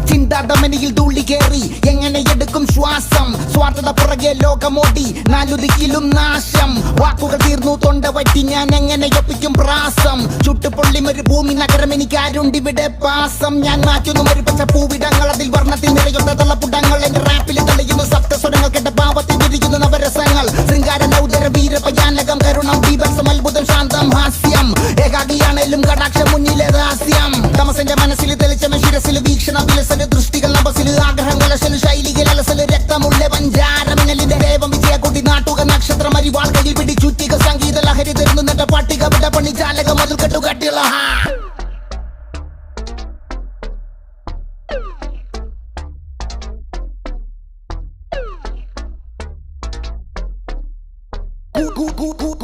ചിന്താധമനിയിൽ ധൂളി കേറി എങ്ങനെ എടുക്കും ശ്വാസം സ്വാർത്ഥത പുറകെ ലോകമോടി നാലുദിക്കിലും നാശം വാക്കുകൾ തീർന്നു തൊണ്ട വറ്റി ഞാൻ എങ്ങനെ ഒപ്പിക്കും പ്രാസം ചുട്ടുപൊള്ളി ഒരു ഭൂമി നഗരം എനിക്ക് ആരുണ്ടിവിടെ പാസം ഞാൻ മാറ്റുന്നു ഒരു പച്ച പൂവിടങ്ങൾ അതിൽ വർണ്ണത്തിൽ നിറയുന്ന തള്ളപ്പുടങ്ങൾ എന്റെ റാപ്പിൽ തെളിയുന്നു സപ്തസ്വരങ്ങൾ കേട്ട ഭാവത്തിൽ വിരിയുന്നു നവരസങ്ങൾ ശൃംഗാര നൗദര വീരപയാനകം കരുണം ബീഭത്സം അത്ഭുതം ശാന്തം ഹാസ്യം ഏകാഗിയാണേലും കടാക്ഷ മുന്നിലെ രഹസ്യം തമസന്റെ മനസ്സിൽ തെളിച്ചമ ശിരസിൽ വീക്ഷണ വിലസല് ദൃഷ്ടികൾ നഭസിൽ ആഗ്രഹങ്ങൾ അശല് ശൈലികൾ അലസല് രക്തമുള്ള പഞ്ചാരമിനലിന്റെ ദേവം വിജയക്കുട്ടി നാട്ടുക നക്ഷത്രം അരിവാൾ കയ്യിൽ പിടി ചുറ്റിക സംഗീത ലഹരി തരുന്നു നട്ട പട്ടിക വിട പണി ചാലക മതിൽ കെട്ടുകട്ടിയുള്ള Goo goo goo goo